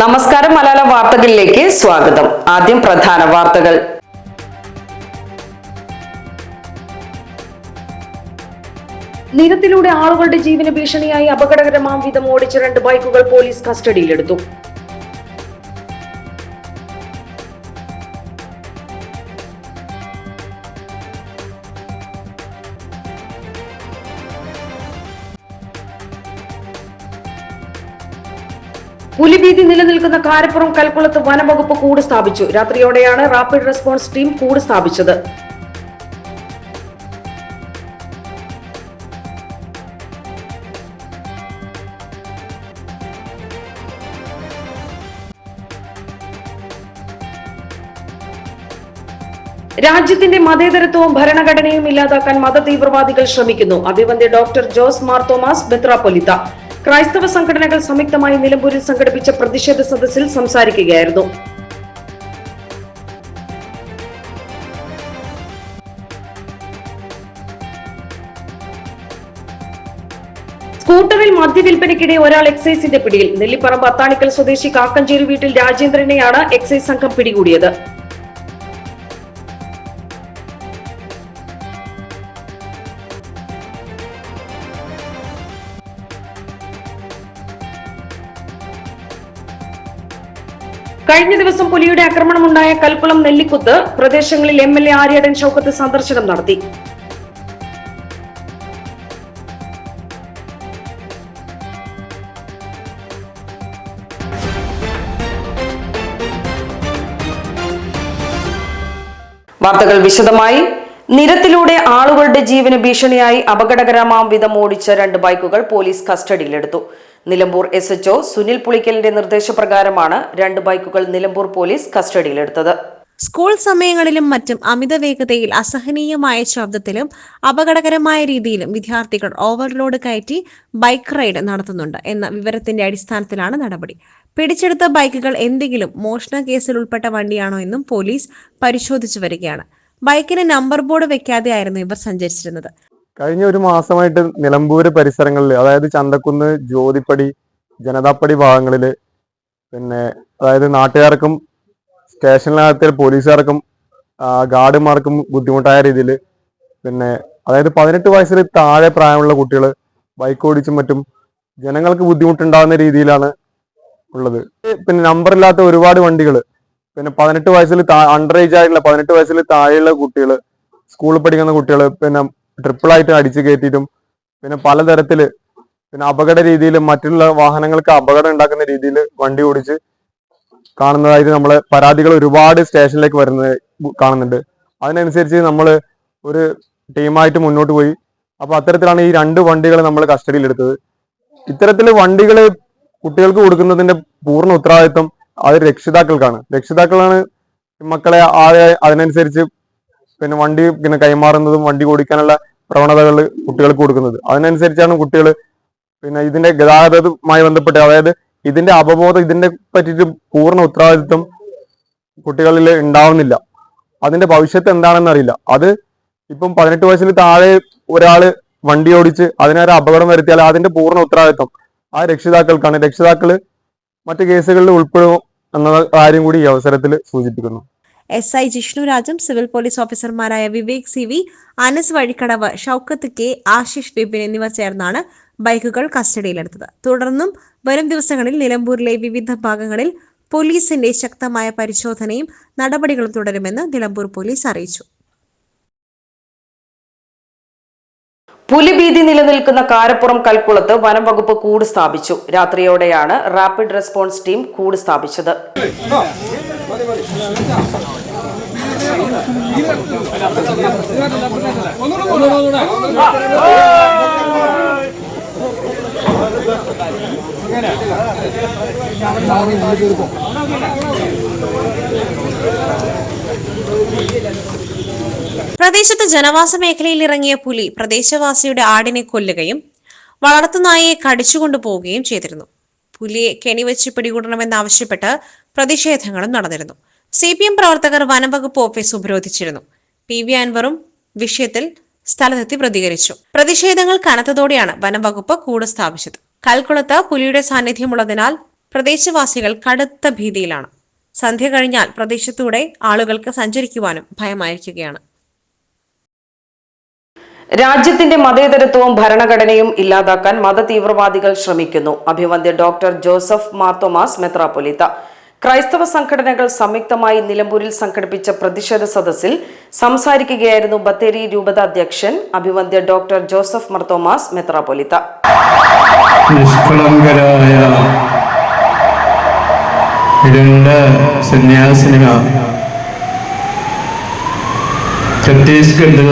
നമസ്കാരം. മലയാളം വാർത്തകളിലേക്ക് സ്വാഗതം. ആദ്യം പ്രധാന വാർത്തകൾ. നിരത്തിലൂടെ ആളുകളുടെ ജീവന് ഭീഷണിയായി അപകടകരമാം വിധം ഓടിച്ച 2 ബൈക്കുകൾ പോലീസ് കസ്റ്റഡിയിലെടുത്തു. പുലിഭീതി നിലനിൽക്കുന്ന കാരപ്പുറം കൽക്കുളത്ത് വനംവകുപ്പ് കൂട് സ്ഥാപിച്ചു. രാത്രിയോടെയാണ് റാപ്പിഡ് റെസ്പോൺസ് ടീം കൂട് സ്ഥാപിച്ചത്. രാജ്യത്തിന്റെ മതേതരത്വവും ഭരണഘടനയും ഇല്ലാതാക്കാൻ മതതീവ്രവാദികൾ ശ്രമിക്കുന്നു. അഭിവന്ദ്യ ഡോക്ടർ ജോസ് മാർ തോമസ് മെത്രാപ്പൊലീത്ത ക്രൈസ്തവ സംഘടനകൾ സംയുക്തമായി നിലമ്പൂരിൽ സംഘടിപ്പിച്ച പ്രതിഷേധ സദസ്സിൽ സംസാരിക്കുകയായിരുന്നു. സ്കൂട്ടറിൽ മദ്യവിൽപ്പനയ്ക്കിടെ ഒരാൾ എക്സൈസിന്റെ പിടിയിൽ. നെല്ലിപ്പറമ്പ് അത്താണിക്കൽ സ്വദേശി കാക്കഞ്ചേരി വീട്ടിൽ രാജേന്ദ്രനെയാണ് എക്സൈസ് സംഘം പിടികൂടിയത്. കഴിഞ്ഞ ദിവസം പുലിയുടെ ആക്രമണമുണ്ടായ കൽക്കുളം, നെല്ലിക്കുത്ത് പ്രദേശങ്ങളിൽ MLA ആര്യടൻ ഷൗക്കത്ത് സന്ദർശനം നടത്തി. വാർത്തകൾ വിശദമായി. നിരത്തിലൂടെ ആളുകളുടെ ജീവന് ഭീഷണിയായി അപകടകരമാം വിധം ഓടിച്ച 2 ബൈക്കുകൾ പോലീസ് കസ്റ്റഡിയിലെടുത്തു. നിലമ്പൂർ SHO സുനിൽ പുളിക്കലിന്റെ നിർദ്ദേശപ്രകാരമാണ് 2 ബൈക്കുകൾ നിലമ്പൂർ പോലീസ് കസ്റ്റഡിയിലെടുത്തത്. സ്കൂൾ സമയങ്ങളിലും മറ്റും അമിത വേഗതയിൽ അസഹനീയമായ ശബ്ദത്തിലും അപകടകരമായ രീതിയിലും വിദ്യാർത്ഥികൾ ഓവർലോഡ് കയറ്റി ബൈക്ക് റൈഡ് നടത്തുന്നുണ്ട് എന്ന വിവരത്തിന്റെ അടിസ്ഥാനത്തിലാണ് നടപടി. പിടിച്ചെടുത്ത ബൈക്കുകൾ എന്തെങ്കിലും മോഷണ കേസിൽ ഉൾപ്പെട്ട വണ്ടിയാണോ എന്നും പോലീസ് പരിശോധിച്ചു വരികയാണ്. ബൈക്കിന് നമ്പർ ബോർഡ് വെക്കാതെയായിരുന്നു ഇവർ സഞ്ചരിച്ചിരുന്നത്. കഴിഞ്ഞ ഒരു മാസമായിട്ട് നിലമ്പൂര് പരിസരങ്ങളിൽ, അതായത് ചന്തക്കുന്ന്, ജ്യോതിപ്പടി, ജനതാപ്പടി ഭാഗങ്ങളിൽ അതായത് നാട്ടുകാർക്കും സ്റ്റേഷനിനകത്തെ പോലീസുകാർക്കും ഗാർഡുമാർക്കും ബുദ്ധിമുട്ടായ രീതിയിൽ അതായത് 18 വയസ്സിൽ താഴെ പ്രായമുള്ള കുട്ടികൾ ബൈക്ക് ഓടിച്ചും മറ്റും ജനങ്ങൾക്ക് ബുദ്ധിമുട്ടുണ്ടാകുന്ന രീതിയിലാണ് ഉള്ളത്. നമ്പറില്ലാത്ത ഒരുപാട് വണ്ടികൾ 18 വയസ്സിൽ അണ്ടർ ഏജ് ആയിട്ടുള്ള 18 വയസ്സിൽ താഴെയുള്ള കുട്ടികൾ, സ്കൂളിൽ പഠിക്കുന്ന കുട്ടികൾ ട്രിപ്പിളായിട്ട് അടിച്ചു കയറ്റിയിട്ടും പലതരത്തില് അപകട രീതിയിലും മറ്റുള്ള വാഹനങ്ങൾക്ക് അപകടം ഉണ്ടാക്കുന്ന രീതിയിൽ വണ്ടി ഓടിച്ച് കാണുന്നതായിട്ട് നമ്മളെ പരാതികൾ ഒരുപാട് സ്റ്റേഷനിലേക്ക് വരുന്നത് കാണുന്നുണ്ട്. അതിനനുസരിച്ച് നമ്മൾ ഒരു ടീമായിട്ട് മുന്നോട്ട് പോയി. അപ്പൊ അത്തരത്തിലാണ് ഈ 2 വണ്ടികൾ നമ്മൾ കസ്റ്റഡിയിലെടുത്തത്. ഇത്തരത്തില് വണ്ടികൾ കുട്ടികൾക്ക് കൊടുക്കുന്നതിന്റെ പൂർണ്ണ ഉത്തരവാദിത്വം അത് രക്ഷിതാക്കൾക്കാണ്. രക്ഷിതാക്കളാണ് മക്കളെ അതിനനുസരിച്ച് വണ്ടി കൈമാറുന്നതും വണ്ടി ഓടിക്കാനുള്ള പ്രവണതകൾ കുട്ടികൾക്ക് കൊടുക്കുന്നത്. അതിനനുസരിച്ചാണ് കുട്ടികൾ ഇതിന്റെ ഗതാഗതവുമായി ബന്ധപ്പെട്ട്, അതായത് ഇതിന്റെ അവബോധം, ഇതിനെ പറ്റിയിട്ട് പൂർണ്ണ ഉത്തരവാദിത്വം കുട്ടികളിൽ ഉണ്ടാവുന്നില്ല. അതിന്റെ ഭവിഷ്യത്ത് എന്താണെന്ന് അറിയില്ല. അത് ഇപ്പം 18 വയസ്സിൽ താഴെ ഒരാള് വണ്ടി ഓടിച്ച് അതിനൊരു അപകടം വരുത്തിയാൽ അതിന്റെ പൂർണ്ണ ഉത്തരവാദിത്വം ആ രക്ഷിതാക്കൾക്കാണ്. രക്ഷിതാക്കള് മറ്റു കേസുകളിൽ ഉൾപ്പെടും എന്ന കാര്യം കൂടി ഈ അവസരത്തിൽ സൂചിപ്പിക്കുന്നു. SI ജിഷ്ണുരാജും സിവിൽ പോലീസ് ഓഫീസർമാരായ വിവേക് CV, അനസ് വഴിക്കടവ്, ഷൗക്കത്ത് K, ആശിഷ് വിപിൻ എന്നിവർ ചേർന്നാണ് ബൈക്കുകൾ കസ്റ്റഡിയിലെടുത്തത്. തുടർന്നും വരും ദിവസങ്ങളിൽ നിലമ്പൂരിലെ വിവിധ ഭാഗങ്ങളിൽ പോലീസിന്റെ ശക്തമായ പരിശോധനയും നടപടികളും തുടരുമെന്ന് നിലമ്പൂർ പോലീസ് അറിയിച്ചു. പുലിഭീതി നിലനിൽക്കുന്ന കാരപ്പുറം കൽക്കുളത്ത് വനംവകുപ്പ് കൂട് സ്ഥാപിച്ചു. രാത്രിയോടെയാണ് റാപ്പിഡ് റെസ്പോൺസ് ടീം കൂട് സ്ഥാപിച്ചത്. പ്രദേശത്ത് ജനവാസ മേഖലയിൽ ഇറങ്ങിയ പുലി പ്രദേശവാസിയുടെ ആടിനെ കൊല്ലുകയും വളർത്തുനായയെ കടിച്ചുകൊണ്ടുപോവുകയും ചെയ്തിരുന്നു. പുലിയെ കെണിവെച്ച് പിടികൂടണമെന്നാവശ്യപ്പെട്ട് പ്രതിഷേധങ്ങളും നടന്നിരുന്നു. CPM പ്രവർത്തകർ വനംവകുപ്പ് ഓഫീസ് ഉപരോധിച്ചിരുന്നു. PV അൻവറും വിഷയത്തിൽ സ്ഥലത്തെത്തി പ്രതികരിച്ചു. പ്രതിഷേധങ്ങൾ കനത്തതോടെയാണ് വനംവകുപ്പ് കൂട് സ്ഥാപിച്ചത്. കൽക്കുളത്ത് പുലിയുടെ സാന്നിധ്യമുള്ളതിനാൽ പ്രദേശവാസികൾ കടുത്ത ഭീതിയിലാണ്. സന്ധ്യ കഴിഞ്ഞാൽ പ്രദേശത്തൂടെ ആളുകൾക്ക് സഞ്ചരിക്കുവാനും ഭയമായിരിക്കുകയാണ്. രാജ്യത്തിന്റെ മതേതരത്വവും ഭരണഘടനയും ഇല്ലാതാക്കാൻ മതതീവ്രവാദികൾ ശ്രമിക്കുന്നു. അഭിവന്ദ്യ ഡോക്ടർ ജോസഫ് മാർ തോമസ് മെത്രാപ്പൊലീത്ത. ക്രൈസ്തവ സംഘടനകൾ സംയുക്തമായി നിലമ്പൂരിൽ സംഘടിപ്പിച്ച പ്രതിഷേധ സദസ്സിൽ സംസാരിക്കുകയായിരുന്നു ബത്തേരി രൂപത അധ്യക്ഷൻ അഭിവന്ദ്യ ഡോക്ടർ ജോസഫ് മാർ തോമസ് മെത്രാപ്പൊലീത്ത. നിഷ്കളങ്കരായ രണ്ട് സന്യാസിനിമാർ ഛത്തീസ്ഗഡിൽ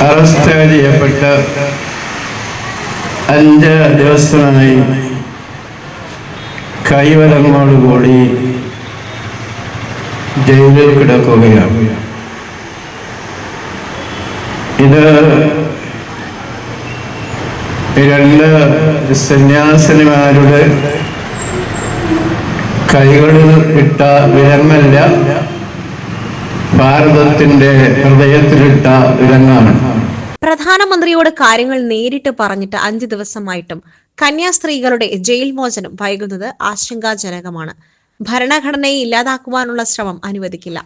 അറസ്റ്റ് ചെയ്യപ്പെട്ട് 5 ദിവസമായി കൈവലങ്ങളോടുകൂടി ജയിലിൽ കിടക്കുകയാണ്. ഇത് രണ്ട് സന്യാസിനിമാരുടെ കൈകളിൽ ഇട്ട വിലങ്ങല്ല, ഭാരതത്തിന്റെ ഹൃദയത്തിലിട്ട വിലങ്ങാണ്. പ്രധാനമന്ത്രിയോട് കാര്യങ്ങൾ നേരിട്ട് പറഞ്ഞിട്ട് 5 ദിവസമായിട്ടും കന്യാസ്ത്രീകളുടെ ജയിൽ മോചനം വൈകുന്നത് ആശങ്കാജനകമാണ്. ഭരണഘടനയെ ഇല്ലാതാക്കുവാനുള്ള ശ്രമം അനുവദിക്കില്ല.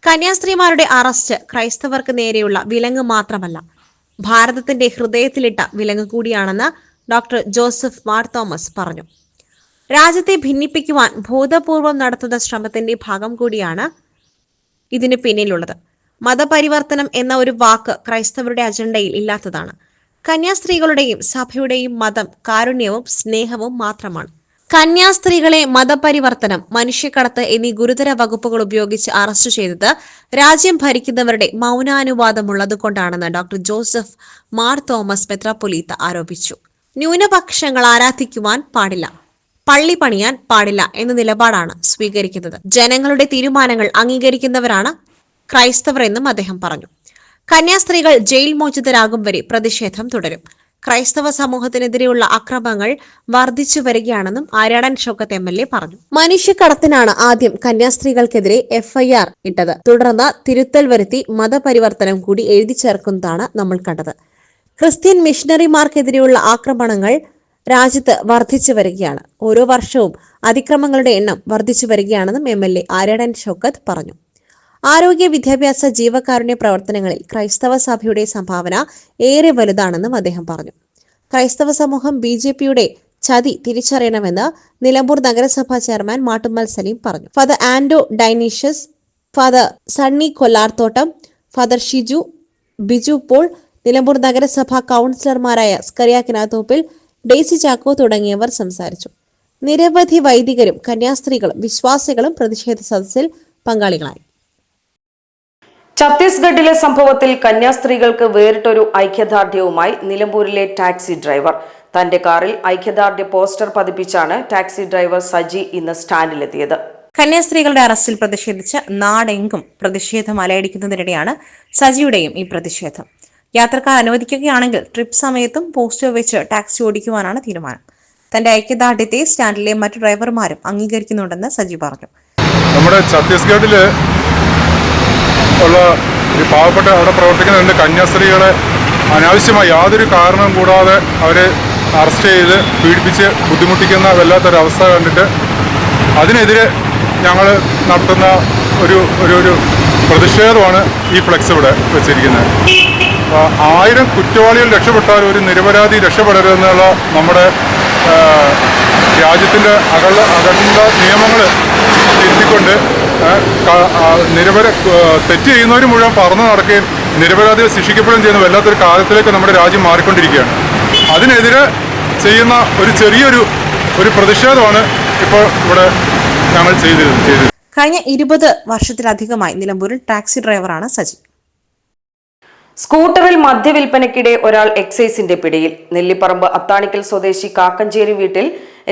കന്യാസ്ത്രീമാരുടെ അറസ്റ്റ് ക്രൈസ്തവർക്ക് നേരെയുള്ള വിലങ്ങ് മാത്രമല്ല, ഭാരതത്തിന്റെ ഹൃദയത്തിലിട്ട വിലങ്ങ് കൂടിയാണെന്ന് ഡോക്ടർ ജോസഫ് മാർ തോമസ് പറഞ്ഞു. രാജ്യത്തെ ഭിന്നിപ്പിക്കുവാൻ ബോധപൂർവം നടത്തുന്ന ശ്രമത്തിന്റെ ഭാഗം കൂടിയാണ് ഇതിന് പിന്നിലുള്ളത്. മതപരിവർത്തനം എന്ന ഒരു വാക്ക് ക്രൈസ്തവരുടെ അജണ്ടയിൽ ഇല്ലാത്തതാണ്. കന്യാസ്ത്രീകളുടെയും സഭയുടെയും മതം കാരുണ്യവും സ്നേഹവും മാത്രമാണ്. കന്യാസ്ത്രീകളെ മതപരിവർത്തനം, മനുഷ്യക്കടത്ത് എന്നീ ഗുരുതര വകുപ്പുകൾ ഉപയോഗിച്ച് അറസ്റ്റ് ചെയ്തത് രാജ്യം ഭരിക്കുന്നവരുടെ മൗനാനുവാദമുള്ളതുകൊണ്ടാണെന്ന് ഡോക്ടർ ജോസഫ് മാർ തോമസ് മെത്രാപ്പൊലീത്ത ആരോപിച്ചു. ന്യൂനപക്ഷങ്ങൾ ആരാധിക്കുവാൻ പാടില്ല, പള്ളി പണിയാൻ പാടില്ല എന്ന നിലപാടാണ് സ്വീകരിക്കുന്നത്. ജനങ്ങളുടെ തീരുമാനങ്ങൾ അംഗീകരിക്കുന്നവരാണ് ക്രൈസ്തവർ എന്നും അദ്ദേഹം പറഞ്ഞു. കന്യാസ്ത്രീകൾ ജയിൽ മോചിതരാകും വരെ പ്രതിഷേധം തുടരും. ക്രൈസ്തവ സമൂഹത്തിനെതിരെയുള്ള അക്രമങ്ങൾ വർദ്ധിച്ചു വരികയാണെന്നും ആര്യാടൻ ഷൗക്കത്ത് MLA പറഞ്ഞു. മനുഷ്യക്കടത്തിനാണ് ആദ്യം കന്യാസ്ത്രീകൾക്കെതിരെ FIR ഇട്ടത്. തുടർന്ന് തിരുത്തൽ വരുത്തി മതപരിവർത്തനം കൂടി എഴുതി ചേർക്കുന്നതാണ് നമ്മൾ കണ്ടത്. ക്രിസ്ത്യൻ മിഷണറിമാർക്കെതിരെയുള്ള ആക്രമണങ്ങൾ രാജ്യത്ത് വർദ്ധിച്ചു വരികയാണ്. ഓരോ വർഷവും അതിക്രമങ്ങളുടെ എണ്ണം വർദ്ധിച്ചു വരികയാണെന്നും MLA ആര്യാടൻ ഷൗക്കത്ത് പറഞ്ഞു. ആരോഗ്യ, വിദ്യാഭ്യാസ, ജീവകാരുണ്യ പ്രവർത്തനങ്ങളിൽ ക്രൈസ്തവ സഭയുടെ സംഭാവന ഏറെ വലുതാണെന്നും അദ്ദേഹം പറഞ്ഞു. ക്രൈസ്തവ സമൂഹം BJPയുടെ ചതി തിരിച്ചറിയണമെന്ന് നിലമ്പൂർ നഗരസഭാ ചെയർമാൻ മാട്ടുമ്മൽ സലീം പറഞ്ഞു. Father Ando Dionysius, father Sunny Kollarthottam, father Shiju, Biju Paul, Nilambur നഗരസഭാ കൗൺസിലർമാരായ സ്കറിയ കിനാത്തോപ്പിൽ, ഡെയ്സി ചാക്കോ തുടങ്ങിയവർ സംസാരിച്ചു. നിരവധി വൈദികരും കന്യാസ്ത്രീകളും വിശ്വാസികളും പ്രതിഷേധ സദസ്സിൽ പങ്കാളികളായി. ഛത്തീസ്ഗഡിലെ സംഭവത്തിൽ കന്യാസ്ത്രീകൾക്ക് വേറിട്ടൊരു ഐക്യദാർഢ്യവുമായി നിലമ്പൂരിലെ ടാക്സി ഡ്രൈവർ. തന്റെ കാറിൽ ഐക്യദാർഢ്യ പോസ്റ്റർ പതിപ്പിച്ചാണ് ടാക്സി ഡ്രൈവർ സജി ഇന്ന് സ്റ്റാൻഡിലെത്തിയത്. കന്യാസ്ത്രീകളുടെ അറസ്റ്റിൽ പ്രതിഷേധിച്ച് നാടെങ്കും പ്രതിഷേധം അലയടിക്കുന്നതിനിടെയാണ് സജിയുടെയും ഈ പ്രതിഷേധം. യാത്രക്കാർ അനുവദിക്കുകയാണെങ്കിൽ ട്രിപ്പ് സമയത്തും പോസ്റ്റർ വെച്ച് ടാക്സി ഓടിക്കുവാനാണ് തീരുമാനം. തന്റെ ഐക്യദാർഢ്യത്തെ സ്റ്റാൻഡിലെ മറ്റു ഡ്രൈവർമാരും അംഗീകരിക്കുന്നുണ്ടെന്ന് സജി പറഞ്ഞു. നമ്മുടെ ഛത്തീസ്ഗഡില് ഉള്ള ഒരു പാവപ്പെട്ട അവിടെ പ്രവർത്തിക്കുന്ന 2 കന്യാസ്ത്രീകളെ അനാവശ്യമായി യാതൊരു കാരണവും കൂടാതെ അവരെ അറസ്റ്റ് ചെയ്ത് പീഡിപ്പിച്ച് ബുദ്ധിമുട്ടിക്കുന്ന വല്ലാത്തൊരവസ്ഥ കണ്ടിട്ട് അതിനെതിരെ ഞങ്ങൾ നടത്തുന്ന ഒരു പ്രതിഷേധമാണ് ഈ ഫ്ലെക്സ് ഇവിടെ വെച്ചിരിക്കുന്നത്. 1000 കുറ്റവാളികൾ രക്ഷപ്പെട്ടാൽ ഒരു നിരപരാധി രക്ഷപ്പെടരുതെന്നുള്ള നമ്മുടെ രാജ്യത്തിൻ്റെ അകണ്ട നിയമങ്ങൾ തിരുത്തിക്കൊണ്ട് തെറ്റ് ചെയ്യുന്നവർ മുഴുവൻ പറന്നു നടക്കുകയും നിരപരാധികൾ ശിക്ഷിക്കപ്പെടുകയും ചെയ്യുന്ന വല്ലാത്തൊരു കാലത്തിലേക്ക് നമ്മുടെ രാജ്യം മാറിക്കൊണ്ടിരിക്കുകയാണ്. അതിനെതിരെ ചെയ്യുന്ന ഒരു ചെറിയൊരു പ്രതിഷേധമാണ് ഇപ്പോൾ ഇവിടെ ഞങ്ങൾ ചെയ്തത്. കഴിഞ്ഞ 20 വർഷത്തിലധികമായി നിലമ്പൂരിൽ ടാക്സി ഡ്രൈവറാണ് സജി. സ്കൂട്ടറിൽ മദ്യവിൽപ്പനയ്ക്കിടെ ഒരാൾ എക്സൈസിന്റെ പിടിയിൽ. നെല്ലിപ്പറമ്പ് അത്താണിക്കൽ സ്വദേശി കാക്കഞ്ചേരി വീട്ടിൽ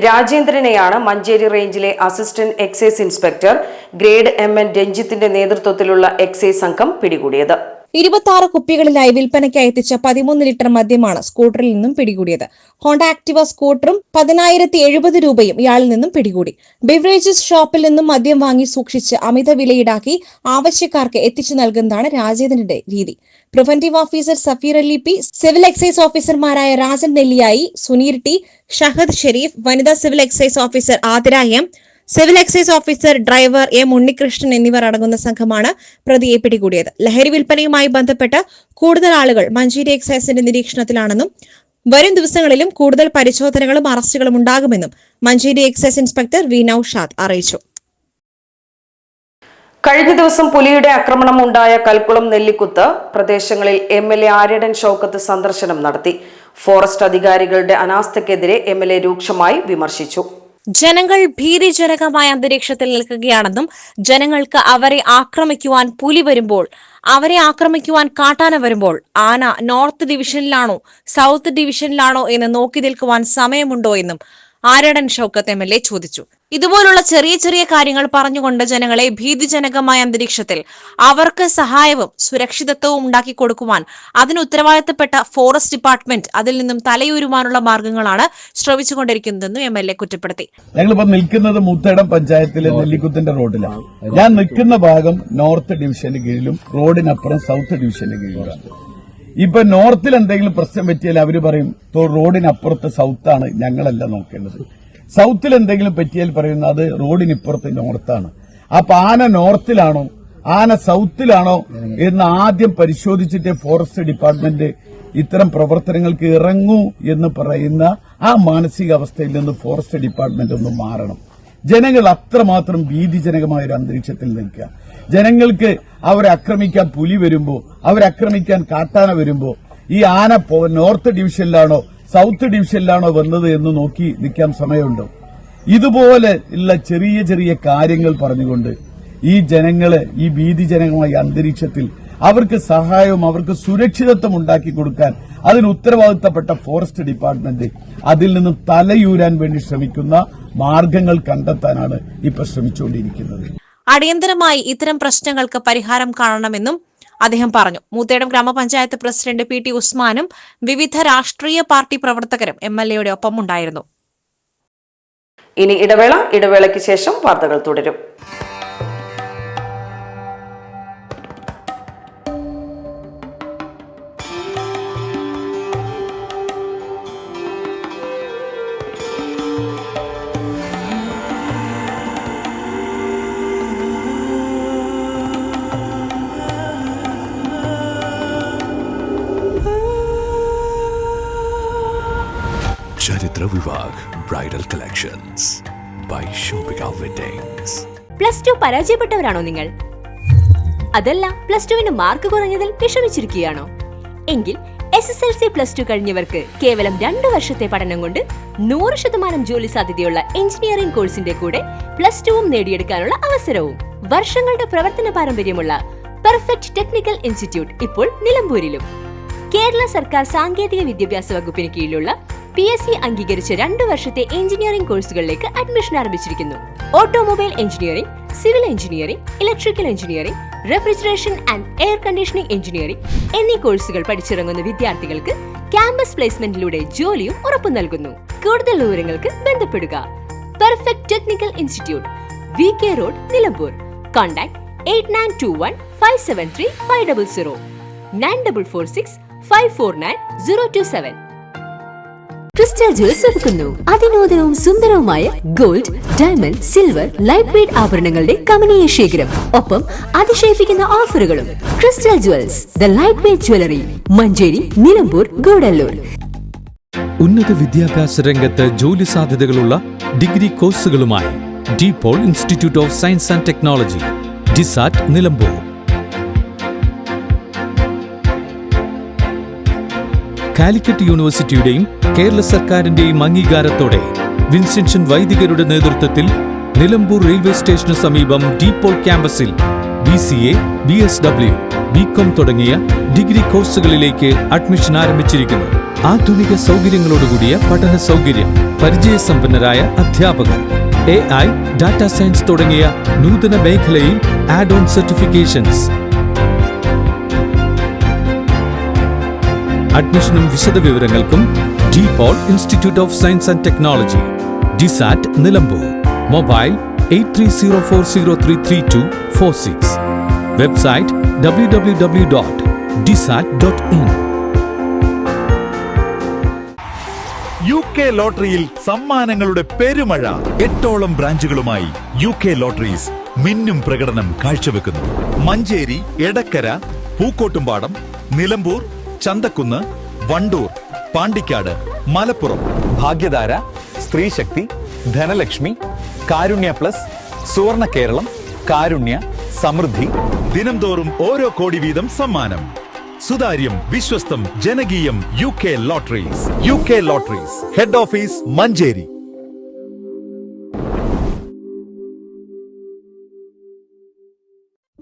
രാജേന്ദ്രനെയാണ് മഞ്ചേരി റേഞ്ചിലെ assistant excise inspector grade MN രഞ്ജിത്തിന്റെ നേതൃത്വത്തിലുള്ള എക്സൈസ് സംഘം പിടികൂടിയത്. 26 കുപ്പികളിലായി വിൽപ്പനയ്ക്കായി എത്തിച്ച 13 ലിറ്റർ മദ്യമാണ് സ്കൂട്ടറിൽ നിന്നും പിടികൂടിയത്. ഹോണ്ട ആക്ടിവ സ്കൂട്ടറും 10,070 രൂപയും ഇയാളിൽ നിന്നും പിടികൂടി. ബിവറേജസ് ഷോപ്പിൽ നിന്നും മദ്യം വാങ്ങി സൂക്ഷിച്ച് അമിത വിലയിടാക്കി ആവശ്യക്കാർക്ക് എത്തിച്ചു നൽകുന്നതാണ് രാജേന്ദ്രന്റെ രീതി. Preventive officer Safeer Ali P, civil excise ഓഫീസർമാരായ രാജൻ നെല്ലിയായി, സുനീർ ടി, ഷഹദ് ഷെരീഫ്, വനിതാ civil excise officer Athira M, civil excise officer driver M Unnikrishnan എന്നിവർ അടങ്ങുന്ന സംഘമാണ് പ്രതിയെ പിടികൂടിയത്. ലഹരി വിൽപ്പനയുമായി ബന്ധപ്പെട്ട് കൂടുതൽ ആളുകൾ മഞ്ചേരി എക്സൈസിന്റെ നിരീക്ഷണത്തിലാണെന്നും വരും ദിവസങ്ങളിലും കൂടുതൽ പരിശോധനകളും അറസ്റ്റുകളും ഉണ്ടാകുമെന്നും Manjeri excise inspector V Naushad അറിയിച്ചു. കഴിഞ്ഞ ദിവസം പുലിയുടെ ആക്രമണം ഉണ്ടായ കൽക്കുളം നെല്ലിക്കുത്ത് പ്രദേശങ്ങളിൽ MLA ആര്യടൻ ഷൌക്കത്ത് സന്ദർശനം നടത്തി. ഫോറസ്റ്റ് അധികാരികളുടെ അനാസ്ഥയ്ക്കെതിരെ MLA രൂക്ഷമായി വിമർശിച്ചു. ജനങ്ങൾ ഭീതിജനകമായ അന്തരീക്ഷത്തിൽ നിൽക്കുകയാണെന്നും ജനങ്ങൾക്ക് അവരെ ആക്രമിക്കുവാൻ പുലി വരുമ്പോൾ, അവരെ ആക്രമിക്കുവാൻ കാട്ടാന വരുമ്പോൾ ആന നോർത്ത് ഡിവിഷനിലാണോ സൗത്ത് ഡിവിഷനിലാണോ എന്ന് നോക്കി നിൽക്കുവാൻ സമയമുണ്ടോ എന്നും ആര്യടൻ ഷൌക്കത്ത് MLA ചോദിച്ചു. ഇതുപോലുള്ള ചെറിയ ചെറിയ കാര്യങ്ങൾ പറഞ്ഞുകൊണ്ട് ജനങ്ങളെ ഭീതിജനകമായ അന്തരീക്ഷത്തിൽ അവർക്ക് സഹായവും സുരക്ഷിതത്വവും ഉണ്ടാക്കി കൊടുക്കുവാൻ അതിന് ഉത്തരവാദിത്തപ്പെട്ട ഫോറസ്റ്റ് ഡിപ്പാർട്ട്മെന്റ് അതിൽ നിന്നും തലയൂരുവാനുള്ള മാർഗങ്ങളാണ് ശ്രമിച്ചുകൊണ്ടിരിക്കുന്നതെന്നും MLA കുറ്റപ്പെടുത്തി. ഞങ്ങളിപ്പോ നിൽക്കുന്നത് മുത്തേടം പഞ്ചായത്തിലെ നെല്ലിക്കുത്തിന്റെ റോഡിലാണ്. ഞാൻ നിൽക്കുന്ന ഭാഗം നോർത്ത് ഡിവിഷന്റെ കീഴിലും റോഡിനപ്പുറം സൗത്ത് ഡിവിഷന്റെ കീഴിലാണ്. ഇപ്പൊ നോർത്തിൽ എന്തെങ്കിലും പ്രശ്നം പറ്റിയാൽ അവര് പറയും റോഡിനപ്പുറത്ത് സൗത്താണ്, ഞങ്ങളല്ല നോക്കേണ്ടത്. സൗത്തിൽ എന്തെങ്കിലും പറ്റിയാൽ പറയുന്നത് അത് റോഡിനിപ്പുറത്ത് നോർത്താണ്. അപ്പൊ ആന നോർത്തിലാണോ ആന സൗത്തിലാണോ എന്ന് ആദ്യം പരിശോധിച്ചിട്ട് ഫോറസ്റ്റ് ഡിപ്പാർട്ട്മെന്റ് ഇത്തരം പ്രവർത്തനങ്ങൾക്ക് ഇറങ്ങൂ എന്ന് പറയുന്ന ആ മാനസികാവസ്ഥയിൽ നിന്ന് ഫോറസ്റ്റ് ഡിപ്പാർട്ട്മെന്റ് ഒന്ന് മാറണം. ജനങ്ങൾ അത്രമാത്രം ഭീതിജനകമായ ഒരു അന്തരീക്ഷത്തിൽ നിൽക്കുക. ജനങ്ങൾക്ക് അവരെ ആക്രമിക്കാൻ പുലി വരുമ്പോ, അവരെ ആക്രമിക്കാൻ കാട്ടാന വരുമ്പോ ഈ ആന നോർത്ത് ഡിവിഷനിലാണോ സൗത്ത് ഡിവിഷനിലാണോ വന്നത് എന്ന് നോക്കി നിൽക്കാൻ സമയമുണ്ടോ? ഇതുപോലെ ഉള്ള ചെറിയ ചെറിയ കാര്യങ്ങൾ പറഞ്ഞുകൊണ്ട് ഈ ജനങ്ങളെ ഈ ഭീതിജനകമായ അന്തരീക്ഷത്തിൽ അവർക്ക് സഹായവും അവർക്ക് സുരക്ഷിതത്വം ഉണ്ടാക്കി കൊടുക്കാൻ അതിന് ഉത്തരവാദിത്തപ്പെട്ട ഫോറസ്റ്റ് ഡിപ്പാർട്ട്മെന്റ് അതിൽ നിന്നും തലയൂരാൻ വേണ്ടി ശ്രമിക്കുന്ന മാർഗങ്ങൾ കണ്ടെത്താനാണ് ഇപ്പൊ ശ്രമിച്ചുകൊണ്ടിരിക്കുന്നത്. അടിയന്തരമായി ഇത്തരം പ്രശ്നങ്ങൾക്ക് പരിഹാരം കാണണമെന്നും അദ്ദേഹം പറഞ്ഞു. മൂത്തേടം ഗ്രാമപഞ്ചായത്ത് പ്രസിഡന്റ് PT ഉസ്മാനും വിവിധ രാഷ്ട്രീയ പാർട്ടി പ്രവർത്തകരും MLAയുടെ ഒപ്പമുണ്ടായിരുന്നു. ഇനി ഇടവേളയ്ക്ക് ശേഷം വാർത്തകൾ തുടരും. ചരിത്ര Vivah bridal collections by shopping weddings. +2 പരാജയപ്പെട്ടവരാണോ നിങ്ങൾ? അതല്ല +2 മാർക്ക് കുറഞ്ഞതിൽ വിഷമിച്ചിരിക്കുകയാണോ? എങ്കിൽ SSLC +2 കഴിഞ്ഞവർക്ക് കേവലം 2 വർഷത്തെ പഠനം കൊണ്ട് 100% ജോലി സാധ്യതയുള്ള എഞ്ചിനീയറിംഗ് കോഴ്സിന്റെ കൂടെ +2 നേടിയെടുക്കാനുള്ള അവസരവും. വർഷങ്ങളുടെ പ്രവർത്തന പാരമ്പര്യമുള്ള പെർഫെക്റ്റ് ടെക്നിക്കൽ ഇൻസ്റ്റിറ്റ്യൂട്ട് ഇപ്പോൾ നിലമ്പൂരിലും. കേരള സർക്കാർ സാങ്കേതിക വിദ്യാഭ്യാസ വകുപ്പിന് കീഴിലുള്ള PSC അംഗീകരിച്ച 2 വർഷത്തെ എഞ്ചിനീയറിംഗ് കോഴ്സുകളിലേക്ക് അഡ്മിഷൻ ആരംഭിച്ചിരിക്കുന്നു. Automobile engineering, civil engineering, electrical engineering, refrigeration and air conditioning engineering എന്നീ കോഴ്സുകൾ പഠിച്ചിറങ്ങുന്ന വിദ്യാർത്ഥികൾക്ക് ക്യാമ്പസ് പ്ലേസ്മെന്റിലൂടെ ജോലിയും ഉറപ്പു നൽകുന്നു. കൂടുതൽ വിവരങ്ങൾക്ക് ബന്ധപ്പെടുക. Perfect technical institute, VK road, Nilambur. Contact 8921 573 500 9446 549 027. Crystal jewels ഒരുക്കുന്നു അതിനൂതനവും സുന്ദരവുമായ gold, diamond, silver, light weight ആഭരണങ്ങളുടെ കമനീയ ശേഖരം, ഒപ്പം അതിശയിപ്പിക്കുന്ന ഓഫറുകളും. Crystal jewels, the light weight jewellery, Manjeri, Nilambur, Gudalur. ഉന്നത വിദ്യാഭ്യാസ രംഗത്ത് ജോലി സാധ്യതകളുള്ള ഡിഗ്രി കോഴ്സുകളുമായി DPOL institute of science and technology, DISAT, Nilambur. Calicut യൂണിവേഴ്സിറ്റിയുടെയും കേരള സർക്കാരിന്റെയും അംഗീകാരത്തോടെ വിൻസെൻഷൻ വൈദികരുടെ നേതൃത്വത്തിൽ നിലമ്പൂർ റെയിൽവേ സ്റ്റേഷന് സമീപം DPOL ക്യാമ്പസിൽ BCA, BSW, BCom തുടങ്ങിയ ഡിഗ്രി കോഴ്സുകളിലേക്ക് അഡ്മിഷൻ ആരംഭിച്ചിരിക്കുന്നു. ആധുനിക സൗകര്യങ്ങളോടുകൂടിയ പഠന സൗകര്യം, പരിചയസമ്പന്നരായ അധ്യാപകർ, AI, ഡാറ്റാ സയൻസ് തുടങ്ങിയ നൂതന മേഖലയിൽ ആഡ് ഓൺ സർട്ടിഫിക്കേഷൻസ്. അഡ്മിഷനും വിശദവിവരങ്ങൾക്കും DPOL institute of science and technology, DSAT Nilambur. Mobile 8304033246. Website www.dsat.in. UK ലോട്ടറിയിൽ സമ്മാനങ്ങളുടെ പെരുമഴ. 8ഓളം ബ്രാഞ്ചുകളുമായി UK ലോട്ടറീസ് മിന്നും പ്രകടനം കാഴ്ചവെക്കുന്നു. മഞ്ചേരി, എടക്കര, പൂക്കോട്ടുംപാടം, നിലമ്പൂർ, ചന്തക്കുന്ന്, വണ്ടൂർ, പാണ്ടിക്കാട്, മലപ്പുറം. ഭാഗ്യധാര, സ്ത്രീശക്തി, ധനലക്ഷ്മി, കാരുണ്യ പ്ലസ്, സുവർണ കേരളം, കാരുണ്യ, സമൃദ്ധി. ദിനംതോറും ഓരോ കോടി വീതം സമ്മാനം. സുതാര്യം, വിശ്വസ്തം, ജനകീയം. UK lotteries. UK lotteries, head office Manjeri.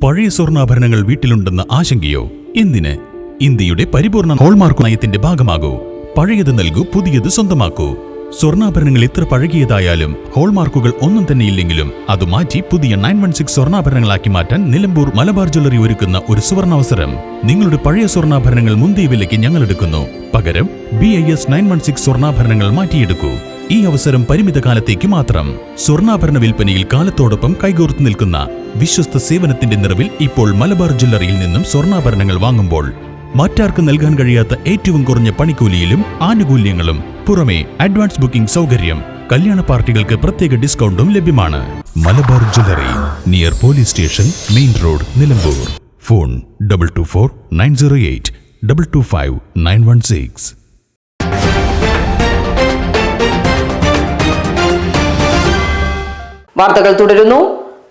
പഴയ സ്വർണ്ണാഭരണങ്ങൾ വീട്ടിലുണ്ടെന്ന ആശങ്കയോ? എന്തിന്? ഇന്ത്യയുടെ പരിപൂർണ ഹോൾമാർക്ക് നയത്തിന്റെ ഭാഗമാകൂ. പഴയത് നൽകൂ, പുതിയത് സ്വന്തമാക്കൂ. സ്വർണ്ണാഭരണങ്ങൾ എത്ര പഴകിയതായാലും ഹോൾമാർക്കുകൾ ഒന്നും തന്നെയില്ലെങ്കിലും അത് മാറ്റി പുതിയ 916 സ്വർണ്ണാഭരണങ്ങളാക്കി മാറ്റാൻ നിലമ്പൂർ മലബാർ ജ്വല്ലറി ഒരുക്കുന്ന ഒരു സുവർണാവസരം. നിങ്ങളുടെ പഴയ സ്വർണ്ണാഭരണങ്ങൾ മുന്തിയ വിലയ്ക്ക് ഞങ്ങൾ എടുക്കുന്നു. പകരം BIS 916 സ്വർണ്ണാഭരണങ്ങൾ മാറ്റിയെടുക്കൂ. ഈ അവസരം പരിമിത കാലത്തേക്ക് മാത്രം. സ്വർണ്ണാഭരണ വിൽപ്പനയിൽ കാലത്തോടൊപ്പം കൈകോർത്ത് നിൽക്കുന്ന വിശ്വസ്ത സേവനത്തിന്റെ നിറവിൽ ഇപ്പോൾ മലബാർ ജ്വല്ലറിയിൽ നിന്നും സ്വർണ്ണാഭരണങ്ങൾ വാങ്ങുമ്പോൾ മറ്റാർക്കും നൽകാൻ കഴിയാത്ത ഏറ്റവും കുറഞ്ഞ പണിക്കൂലിയിലും ആനുകൂല്യങ്ങളും പുറമെ അഡ്വാൻസ് ബുക്കിംഗ് സൗകര്യം. കല്യാണ പാർട്ടികൾക്ക് പ്രത്യേക ഡിസ്കൗണ്ടും ലഭ്യമാണ്. Malabar jewellery, near police station, main road, Nilambur. Phone 224 908 225 916. വാർത്തകൾ തുടരുന്നു.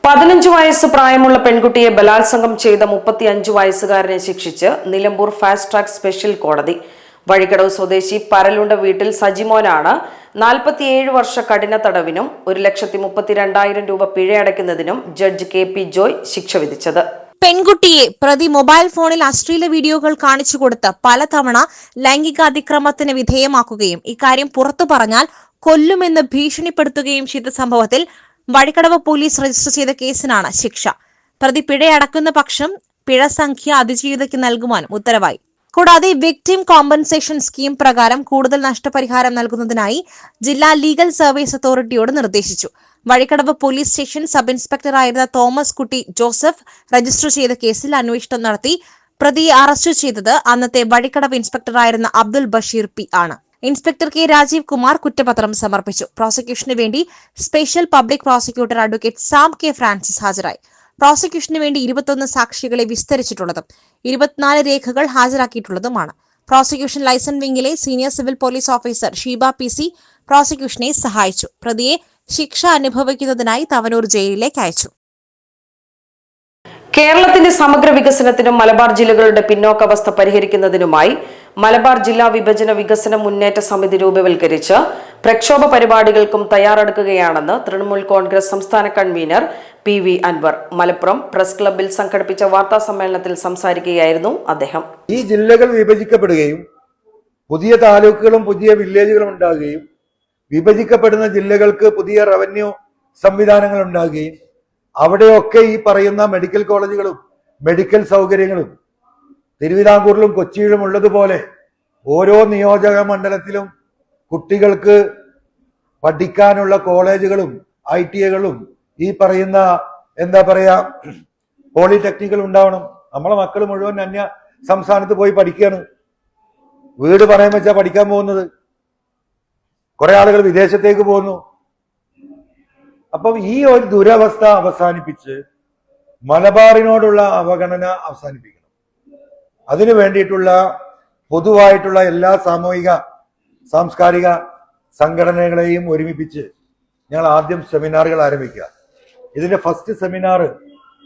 15 വയസ്സ് പ്രായമുള്ള പെൺകുട്ടിയെ ബലാത്സംഗം ചെയ്ത 35 വയസ്സുകാരനെ ശിക്ഷിച്ച് നിലമ്പൂർ ഫാസ്റ്റ് ട്രാക്ക് സ്പെഷ്യൽ കോടതി. വഴിക്കടവ് സ്വദേശി പരലുണ്ട വീട്ടിൽ സജിമോനാണ് 47 വർഷ കഠിന തടവിനും 1,32,000 രൂപ പിഴയടയ്ക്കുന്നതിനും ജഡ്ജ് KP ജോയ് ശിക്ഷ വിധിച്ചത്. പെൺകുട്ടിയെ പ്രതി മൊബൈൽ ഫോണിൽ അശ്ലീല വീഡിയോകൾ കാണിച്ചു കൊടുത്ത് പലതവണ ലൈംഗികാതിക്രമത്തിന് വിധേയമാക്കുകയും ഇക്കാര്യം പുറത്തു പറഞ്ഞാൽ കൊല്ലുമെന്ന് ഭീഷണിപ്പെടുത്തുകയും ചെയ്ത സംഭവത്തിൽ വഴിക്കടവ് പോലീസ് രജിസ്റ്റർ ചെയ്ത കേസിനാണ് ശിക്ഷ. പ്രതി പിഴയടക്കുന്ന പക്ഷം പിഴ സംഖ്യ അതിജീവിതയ്ക്ക് നൽകുവാനും ഉത്തരവായി. കൂടാതെ വിക്ടിം കോമ്പൻസേഷൻ സ്കീം പ്രകാരം കൂടുതൽ നഷ്ടപരിഹാരം നൽകുന്നതിനായി ജില്ലാ ലീഗൽ സർവീസ് അതോറിറ്റിയോട് നിർദ്ദേശിച്ചു. വഴിക്കടവ് പോലീസ് സ്റ്റേഷൻ സബ് ഇൻസ്പെക്ടറായിരുന്ന തോമസ് കുട്ടി ജോസഫ് രജിസ്റ്റർ ചെയ്ത കേസിൽ അന്വേഷണം നടത്തി പ്രതിയെ അറസ്റ്റ് ചെയ്തത് അന്നത്തെ വഴിക്കടവ് ഇൻസ്പെക്ടറായിരുന്ന അബ്ദുൽ ബഷീർ P ആണ്. ഇൻസ്പെക്ടർ K രാജീവ് കുമാർ കുറ്റപത്രം സമർപ്പിച്ചു. പ്രോസിക്യൂഷന് വേണ്ടി special public prosecutor advocate Sam K Francis ഹാജരായി. പ്രോസിക്യൂഷന് വേണ്ടി 21 സാക്ഷികളെ വിസ്തരിച്ചിട്ടുള്ളതും 24 രേഖകൾ ഹാജരാക്കിയിട്ടുള്ളതുമാണ്. പ്രോസിക്യൂഷൻ ലൈസൻസ് വിംഗിലെ senior civil police officer Sheeba PC പ്രോസിക്യൂഷനെ സഹായിച്ചു. പ്രതിയെ ശിക്ഷ അനുഭവിക്കുന്നതിനായി തവനൂർ ജയിലിലേക്ക് അയച്ചു. കേരളത്തിന്റെ സമഗ്ര വികസനത്തിനും മലബാർ ജില്ലകളുടെ പിന്നോക്കാവസ്ഥ പരിഹരിക്കുന്നതിനുമായി മലബാർ ജില്ലാ വിഭജന വികസന മുന്നേറ്റ സമിതി രൂപവൽക്കരിച്ച് പ്രക്ഷോഭ പരിപാടികൾക്കും തയ്യാറെടുക്കുകയാണെന്ന് തൃണമൂൽ കോൺഗ്രസ് സംസ്ഥാന convener PV Anvar Malappuram press ക്ലബ്ബിൽ സംഘടിപ്പിച്ച വാർത്താ സമ്മേളനത്തിൽ സംസാരിക്കുകയായിരുന്നു അദ്ദേഹം. ഈ ജില്ലകൾ വിഭജിക്കപ്പെടുകയും പുതിയ താലൂക്കുകളും പുതിയ വില്ലേജുകളും ഉണ്ടാകുകയും വിഭജിക്കപ്പെടുന്ന ജില്ലകൾക്ക് പുതിയ റവന്യൂ സംവിധാനങ്ങൾ ഉണ്ടാകുകയും അവിടെയൊക്കെ ഈ പറയുന്ന മെഡിക്കൽ കോളേജുകളും മെഡിക്കൽ സൗകര്യങ്ങളും തിരുവിതാംകൂറിലും കൊച്ചിയിലും ഉള്ളതുപോലെ ഓരോ നിയോജക മണ്ഡലത്തിലും കുട്ടികൾക്ക് പഠിക്കാനുള്ള കോളേജുകളും ITഐകളും ഈ പറയുന്ന എന്താ പറയാ പോളിടെക്നിക്കൽ ഉണ്ടാവണം. നമ്മളെ മക്കൾ മുഴുവൻ അന്യ സംസ്ഥാനത്ത് പോയി പഠിക്കുകയാണ്. വീട് പറയാൻ വെച്ചാൽ പഠിക്കാൻ പോകുന്നത്. കുറെ ആളുകൾ വിദേശത്തേക്ക് പോകുന്നു. അപ്പം ഈ ഒരു ദുരവസ്ഥ അവസാനിപ്പിച്ച് മലബാറിനോടുള്ള അവഗണന അവസാനിപ്പിക്കണം. അതിനു വേണ്ടിയിട്ടുള്ള പൊതുവായിട്ടുള്ള എല്ലാ സാമൂഹിക സാംസ്കാരിക സംഘടനകളെയും ഒരുമിപ്പിച്ച് ഞങ്ങൾ ആദ്യം സെമിനാറുകൾ ആരംഭിക്കുക. ഇതിന്റെ ഫസ്റ്റ് സെമിനാർ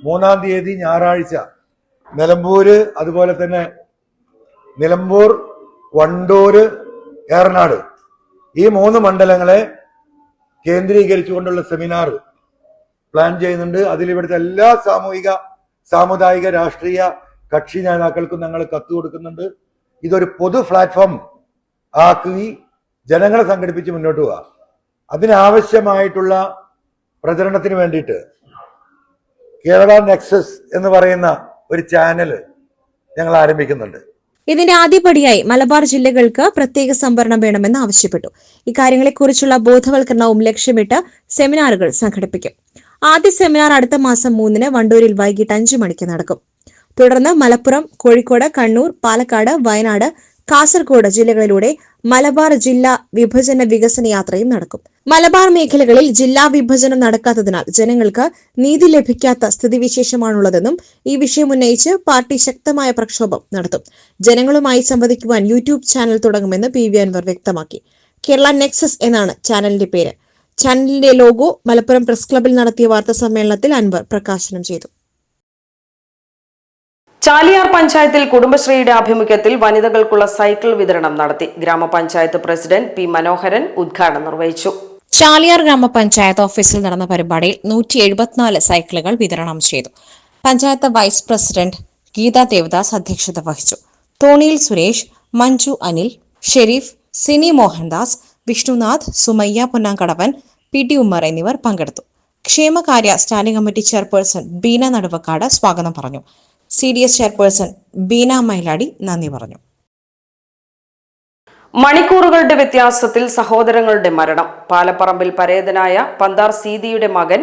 3-ാം തീയതി ഞായറാഴ്ച നിലമ്പൂര്, അതുപോലെ തന്നെ നിലമ്പൂർ, വണ്ടൂര്, ഏറനാട് ഈ 3 മണ്ഡലങ്ങളെ കേന്ദ്രീകരിച്ചുകൊണ്ടുള്ള സെമിനാർ പ്ലാൻ ചെയ്യുന്നുണ്ട്. അതിൽ ഇവിടുത്തെ എല്ലാ സാമൂഹിക സാമുദായിക രാഷ്ട്രീയ കക്ഷി നേതാക്കൾക്കും ഞങ്ങൾ കത്ത് കൊടുക്കുന്നുണ്ട്. ഇതൊരു പൊതു പ്ലാറ്റ്ഫോം ആക്കി ജനങ്ങളെ സംഘടിപ്പിച്ച് മുന്നോട്ട് പോവുക. അതിനാവശ്യമായിട്ടുള്ള പ്രചരണത്തിന് വേണ്ടിയിട്ട് കേരള നെക്സസ് എന്ന് പറയുന്ന ഒരു ചാനൽ ഞങ്ങൾ ആരംഭിക്കുന്നുണ്ട്. ഇതിന്റെ ആദ്യപടിയായി മലബാർ ജില്ലകൾക്ക് പ്രത്യേക സംവരണം വേണമെന്ന് ആവശ്യപ്പെട്ടു. ഇക്കാര്യങ്ങളെക്കുറിച്ചുള്ള ബോധവൽക്കരണവും ലക്ഷ്യമിട്ട് സെമിനാറുകൾ സംഘടിപ്പിക്കും. ആദ്യ സെമിനാർ അടുത്ത മാസം 3-ന് വണ്ടൂരിൽ വൈകിട്ട് 5 മണിക്ക് നടക്കും. തുടർന്ന് മലപ്പുറം, കോഴിക്കോട്, കണ്ണൂർ, പാലക്കാട്, വയനാട്, കാസർഗോഡ് ജില്ലകളിലൂടെ മലബാർ ജില്ലാ വിഭജന വികസന യാത്രയും നടക്കും. മലബാർ മേഖലകളിൽ ജില്ലാ വിഭജനം നടക്കാത്തതിനാൽ ജനങ്ങൾക്ക് നീതി ലഭിക്കാത്ത സ്ഥിതിവിശേഷമാണുള്ളതെന്നും ഈ വിഷയം ഉന്നയിച്ച് പാർട്ടി ശക്തമായ പ്രക്ഷോഭം നടത്തും. ജനങ്ങളുമായി സംവദിക്കുവാൻ യൂട്യൂബ് ചാനൽ തുടങ്ങുമെന്ന് PV അൻവർ വ്യക്തമാക്കി. കേരള നെക്സസ് എന്നാണ് ചാനലിന്റെ പേര്. ചാനലിന്റെ ലോഗോ മലപ്പുറം പ്രസ് ക്ലബിൽ നടത്തിയ വാർത്താ സമ്മേളനത്തിൽ അൻവർ പ്രകാശനം ചെയ്തു. ചാലിയാർ പഞ്ചായത്തിൽ കുടുംബശ്രീയുടെ ആഭിമുഖ്യത്തിൽ വനിതകൾക്കുള്ള സൈക്കിൾ വിതരണം നടത്തി. ഗ്രാമപഞ്ചായത്ത് പ്രസിഡന്റ് P. മനോഹരൻ ഉദ്ഘാടനം നിർവഹിച്ചു. ചാലിയാർ ഗ്രാമപഞ്ചായത്ത് ഓഫീസിൽ നടന്ന പരിപാടിയിൽ 174 സൈക്കിളുകൾ വിതരണം ചെയ്തു. പഞ്ചായത്ത് വൈസ് പ്രസിഡന്റ് ഗീത ദേവദാസ് അധ്യക്ഷത വഹിച്ചു. തോണിയിൽ സുരേഷ്, മഞ്ജു അനിൽ, ഷെരീഫ്, സിനി മോഹൻദാസ്, വിഷ്ണുനാഥ്, സുമയ്യ പൊന്നാങ്കടവൻ, PT ഉമ്മർ എന്നിവർ പങ്കെടുത്തു. ക്ഷേമകാര്യ standing committee chairperson Beena Naduvakkad സ്വാഗതം പറഞ്ഞു. CDS ചെയർപേഴ്സൺ ബീന മൈലാടി നന്ദി പറഞ്ഞു. മണിക്കൂറുകളുടെ വ്യത്യാസത്തിൽ സഹോദരങ്ങളുടെ മരണം. പാലപ്പറമ്പിൽ പരേതനായ പന്താർ സീതിയുടെ മകൻ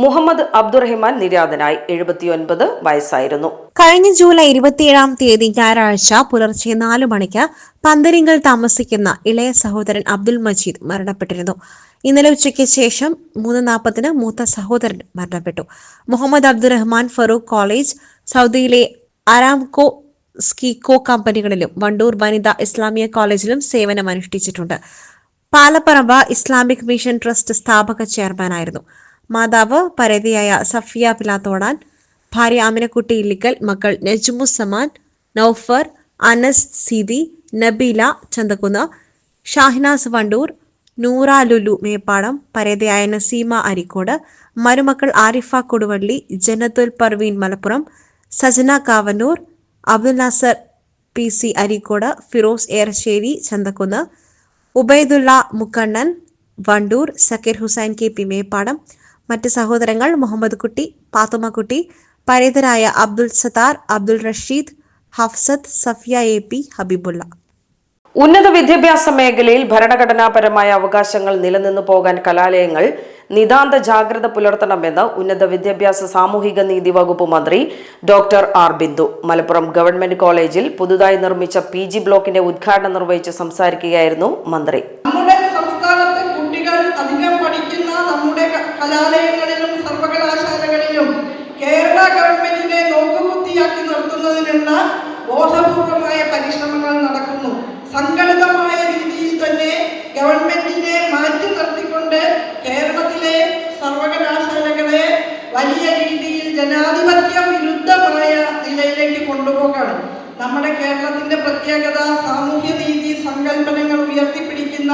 മുഹമ്മദ് അബ്ദുറഹിമാൻ നിര്യാതനായി. 79 വയസ്സായിരുന്നു. കഴിഞ്ഞ ജൂലൈ 27-ാം തീയതി ഞായറാഴ്ച പുലർച്ചെ 4 മണിക്ക് പന്തരിങ്കൽ താമസിക്കുന്ന ഇളയ സഹോദരൻ അബ്ദുൽ മജീദ് മരണപ്പെട്ടിരുന്നു. ഇന്നലെ ഉച്ചയ്ക്ക് ശേഷം 3:40-ന് മൂത്ത സഹോദരൻ മരണപ്പെട്ടു. മുഹമ്മദ് അബ്ദുറഹ്മാൻ ഫറൂഖ് കോളേജ്, സൗദിയിലെ അരാംകോ സ്കീകോ കമ്പനികളിലും വണ്ടൂർ വനിതാ ഇസ്ലാമിയ കോളേജിലും സേവനമനുഷ്ഠിച്ചിട്ടുണ്ട്. പാലപ്പറമ്പ് ഇസ്ലാമിക് മിഷൻ ട്രസ്റ്റ് സ്ഥാപക ചെയർമാനായിരുന്നു. മാതാവ് പരേതയായ സഫിയ പിലാത്തോടാൻ, ഭാര്യ ആമിനക്കുട്ടി ഇല്ലിക്കൽ, മക്കൾ നജ്മുസമാൻ, നൌഫർ, അനസ് സീതി, നബീല ചന്തക്കുന്ന്, ഷാഹിനാസ് വണ്ടൂർ, നൂറ ലുലു മേപ്പാടം, പരേതയായ നസീമ അരിക്കോട്, മരുമക്കൾ ആരിഫ കൊടുവള്ളി, ജന്നത്തുൽ പർവീൻ മലപ്പുറം, സജന കാവന്നൂർ, അബ്ദുൽ നാസർ PC അരിക്കോട്, ഫിറോസ് ഏറശ്ശേരി ചന്തക്കുന്ന്, ഉബൈദുള്ള മുക്കണ്ണൻ വണ്ടൂർ, സക്കീർ ഹുസൈൻ KP മേപ്പാടം. മറ്റ് സഹോദരങ്ങൾ മുഹമ്മദ് കുട്ടി, പാത്തുമ്മക്കുട്ടി, പരേതരായ അബ്ദുൽ സത്താർ, അബ്ദുൽ റഷീദ്, ഹഫ്സത്ത്, സഫിയ AP, ഹബീബുള്ള. ഉന്നത വിദ്യാഭ്യാസ മേഖലയിൽ ഭരണഘടനാപരമായ അവകാശങ്ങൾ നിലനിന്നു പോകാൻ കലാലയങ്ങൾ നിതാന്ത ജാഗ്രത പുലർത്തണമെന്ന് ഉന്നത വിദ്യാഭ്യാസ സാമൂഹിക നീതി വകുപ്പ് മന്ത്രി doctor R. Bindu. Malappuram government കോളേജിൽ പുതുതായി നിർമ്മിച്ച PG ബ്ലോക്കിന്റെ ഉദ്ഘാടനം നിർവഹിച്ച് സംസാരിക്കുകയായിരുന്നു മന്ത്രി. നമ്മുടെ സംസ്ഥാനത്തെ കുട്ടികൾ അധികം പഠിക്കുന്ന നമ്മുടെ കലാലയങ്ങളിലും സർവകലാശാലകളിലും കേരള ഗവൺമെന്റിനെ നോക്കുകുത്തിയാക്കി നിർത്തുന്നതിനുള്ള ബോധപൂർവമായ പരിശ്രമങ്ങൾ നടക്കുന്നു. സംഘടിതമായ രീതിയിൽ തന്നെ ഗവൺമെന്റിനെ മാറ്റി നിർത്തിക്കൊണ്ട് കേരളത്തിലെ സർവകലാശാലകളെ വലിയ രീതിയിൽ ജനാധിപത്യ വിരുദ്ധമായ നിലയിലേക്ക് കൊണ്ടുപോകണം. നമ്മുടെ കേരളത്തിന്റെ പ്രത്യേകത സാമൂഹ്യ നീതി സങ്കല്പനങ്ങൾ ഉയർത്തിപ്പിടിക്കുന്ന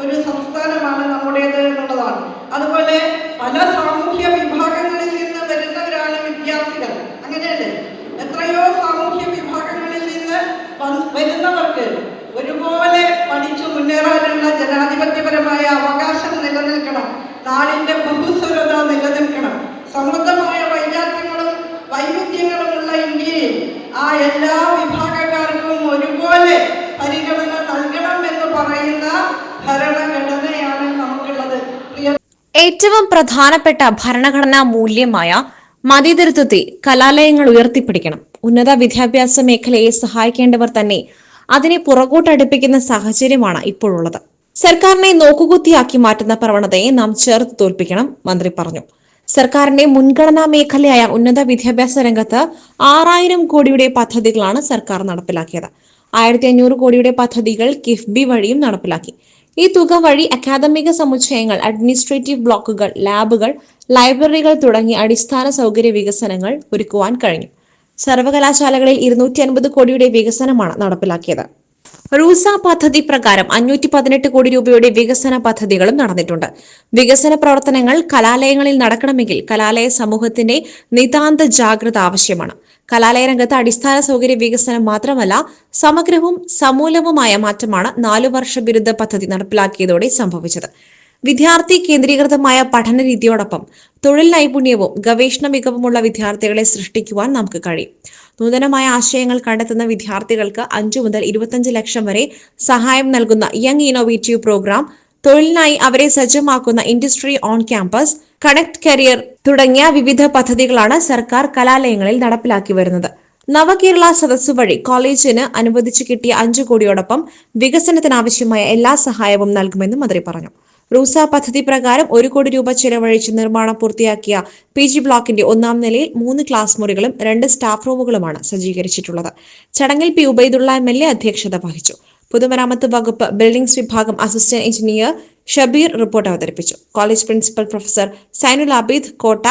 ഒരു സംസ്ഥാനമാണ് നമ്മുടേത് എന്നുള്ളതാണ്. അതുപോലെ പല സാമൂഹ്യ വിഭാഗങ്ങളിൽ നിന്ന് വരുന്നവരാണ് വിദ്യാർത്ഥികൾ, അങ്ങനെയല്ലേ? എത്രയോ സാമൂഹ്യ വിഭാഗങ്ങളിൽ നിന്ന് വരുന്നവർക്ക് ഒരുപോലെ പഠിച്ചു മുന്നേറാനുള്ള ജനാധിപത്യപരമായ അവകാശം നിലനിൽക്കണം. നാടിന്റെ ബഹുസ്വരത നിലനിൽക്കണം. സമൃദ്ധമായ വൈജാത്യങ്ങളും വൈവിധ്യങ്ങളുമുള്ള ഇന്ത്യയിൽ ആ എല്ലാ വിഭാഗക്കാർക്കും ഒരുപോലെ പരിഗണന നൽകണം എന്ന് പറയുന്ന ഭരണഘടനയാണ് നമുക്കുള്ളത്. ഏറ്റവും പ്രധാനപ്പെട്ട ഭരണഘടനാ മൂല്യമായ മതേതരത്വത്തെ കലാലയങ്ങൾ ഉയർത്തിപ്പിടിക്കണം. ഉന്നത വിദ്യാഭ്യാസ മേഖലയെ സഹായിക്കേണ്ടവർ തന്നെ അതിനെ പുറകോട്ടടുപ്പിക്കുന്ന സാഹചര്യമാണ് ഇപ്പോഴുള്ളത്. സർക്കാരിനെ നോക്കുകുത്തിയാക്കി മാറ്റുന്ന പ്രവണതയെ നാം ചേർത്ത് തോൽപ്പിക്കണം, മന്ത്രി പറഞ്ഞു. സർക്കാരിന്റെ മുൻഗണനാ മേഖലയായ ഉന്നത വിദ്യാഭ്യാസ രംഗത്ത് 6000 കോടിയുടെ പദ്ധതികളാണ് സർക്കാർ നടപ്പിലാക്കിയത്. 1500 കോടിയുടെ പദ്ധതികൾ കിഫ്ബി വഴിയും നടപ്പിലാക്കി. ഈ തുക വഴി അക്കാദമിക സമുച്ചയങ്ങൾ, അഡ്മിനിസ്ട്രേറ്റീവ് ബ്ലോക്കുകൾ, ലാബുകൾ, ലൈബ്രറികൾ തുടങ്ങിയ അടിസ്ഥാന സൗകര്യ വികസനങ്ങൾ ഒരുക്കുവാൻ കഴിഞ്ഞു. സർവകലാശാലകളിൽ 250 കോടിയുടെ വികസനമാണ് നടപ്പിലാക്കിയത്. റൂസ പദ്ധതി പ്രകാരം 518 കോടി രൂപയുടെ വികസന പദ്ധതികളും നടന്നിട്ടുണ്ട്. വികസന പ്രവർത്തനങ്ങൾ കലാലയങ്ങളിൽ നടക്കണമെങ്കിൽ കലാലയ സമൂഹത്തിന്റെ നിതാന്ത ജാഗ്രത ആവശ്യമാണ്. കലാലയ രംഗത്ത് അടിസ്ഥാന സൗകര്യ വികസനം മാത്രമല്ല, സമഗ്രവും സമൂലവുമായ മാറ്റമാണ് 4 വർഷ ബിരുദ പദ്ധതി നടപ്പിലാക്കിയതോടെ സംഭവിച്ചത്. വിദ്യാർത്ഥി കേന്ദ്രീകൃതമായ പഠന രീതിയോടൊപ്പം തൊഴിൽ നൈപുണ്യവും ഗവേഷണ മികവുമുള്ള വിദ്യാർത്ഥികളെ സൃഷ്ടിക്കുവാൻ നമുക്ക് കഴിയും. നൂതനമായ ആശയങ്ങൾ കണ്ടെത്തുന്ന വിദ്യാർത്ഥികൾക്ക് 5 മുതൽ 25 ലക്ഷം വരെ സഹായം നൽകുന്ന യങ് ഇന്നോവേറ്റീവ് പ്രോഗ്രാം, തൊഴിലിനായി അവരെ സജ്ജമാക്കുന്ന industry on campus, connect career തുടങ്ങിയ വിവിധ പദ്ധതികളാണ് സർക്കാർ കലാലയങ്ങളിൽ നടപ്പിലാക്കി വരുന്നത്. നവകേരള സദസ്സു വഴി കോളേജിന് അനുവദിച്ചു കിട്ടിയ 5 കോടിയോടൊപ്പം വികസനത്തിനാവശ്യമായ എല്ലാ സഹായവും നൽകുമെന്നും മന്ത്രി പറഞ്ഞു. റൂസ പദ്ധതി പ്രകാരം 1 കോടി രൂപ ചെലവഴിച്ച് നിർമ്മാണം പൂർത്തിയാക്കിയ PG ബ്ലോക്കിന്റെ 1ാം നിലയിൽ 3 ക്ലാസ് മുറികളും 2 സ്റ്റാഫ് റൂമുകളുമാണ് സജ്ജീകരിച്ചിട്ടുള്ളത്. ചടങ്ങിൽ പി ഉബൈദുള്ള MLA അധ്യക്ഷത വഹിച്ചു. പൊതുമരാമത്ത് വകുപ്പ് ബിൽഡിംഗ്സ് വിഭാഗം അസിസ്റ്റന്റ് എഞ്ചിനീയർ ഷബീർ റിപ്പോർട്ട് അവതരിപ്പിച്ചു. College principal professor Sainul Abid Kotta,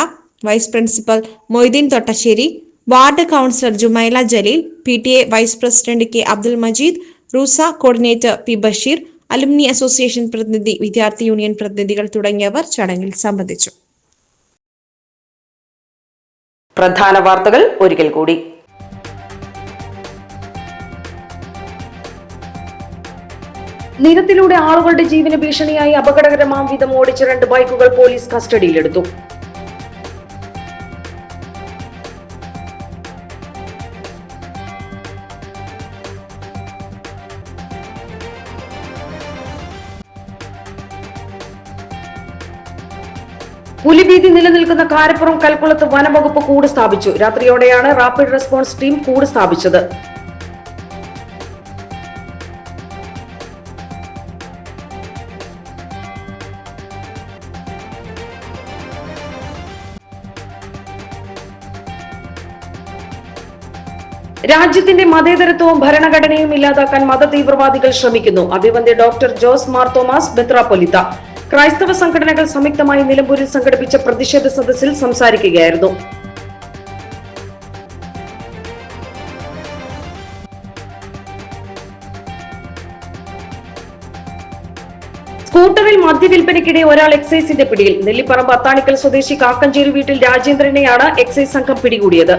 vice principal Moideen Thottassery, ward councillor Jumaila Jaleel, PTA vice president K Abdul Majeed, RUSA coordinator P Basheer, alumni association പ്രതിനിധി, വിദ്യാർത്ഥി യൂണിയൻ പ്രതിനിധികൾ തുടങ്ങിയവർ ചടങ്ങിൽ സംബന്ധിച്ചു. പ്രധാന വാർത്തകൾ ഒരിക്കൽ കൂടി. നിരത്തിലൂടെ ആളുകളുടെ ജീവന് ഭീഷണിയായി അപകടകരമാം വിധം ഓടിച്ച 2 ബൈക്കുകൾ പോലീസ് കസ്റ്റഡിയിലെടുത്തു. പുലിഭീതി നിലനിൽക്കുന്ന കാരപ്പുറം കൽക്കുളത്ത് വനംവകുപ്പ് കൂട് സ്ഥാപിച്ചു. രാത്രിയോടെയാണ് റാപ്പിഡ് റെസ്പോൺസ് ടീം കൂട് സ്ഥാപിച്ചത്. രാജ്യത്തിന്റെ മതേതരത്വവും ഭരണഘടനയും ഇല്ലാതാക്കാൻ മതതീവ്രവാദികൾ ശ്രമിക്കുന്നു. അഭിവന്ദ്യ ഡോക്ടർ ജോസ് മാർ തോമസ് മെത്രാപ്പൊലീത്ത ക്രൈസ്തവ സംഘടനകൾ സംയുക്തമായി നിലമ്പൂരിൽ സംഘടിപ്പിച്ച പ്രതിഷേധ സദസ്സിൽ സംസാരിക്കുകയായിരുന്നു. സ്കൂട്ടറിൽ മദ്യവിൽപ്പനയ്ക്കിടെ ഒരാൾ എക്സൈസിന്റെ പിടിയിൽ. നെല്ലിപ്പറമ്പ് അത്താണിക്കൽ സ്വദേശി കാക്കഞ്ചേരി വീട്ടിൽ രാജേന്ദ്രനെയാണ് എക്സൈസ് സംഘം പിടികൂടിയത്.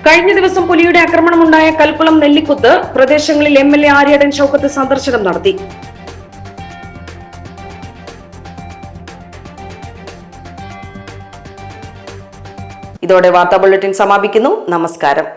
കഴിഞ്ഞ ദിവസം പുലിയുടെ ആക്രമണമുണ്ടായ കൽക്കുളം, നെല്ലിക്കുത്ത് പ്രദേശങ്ങളിൽ MLA ആര്യടൻ ഷൗക്കത്ത് സന്ദർശനം നടത്തി. ഇതോടെ വാർത്താ ബുള്ളറ്റിൻ സമാപിക്കുന്നു. നമസ്കാരം.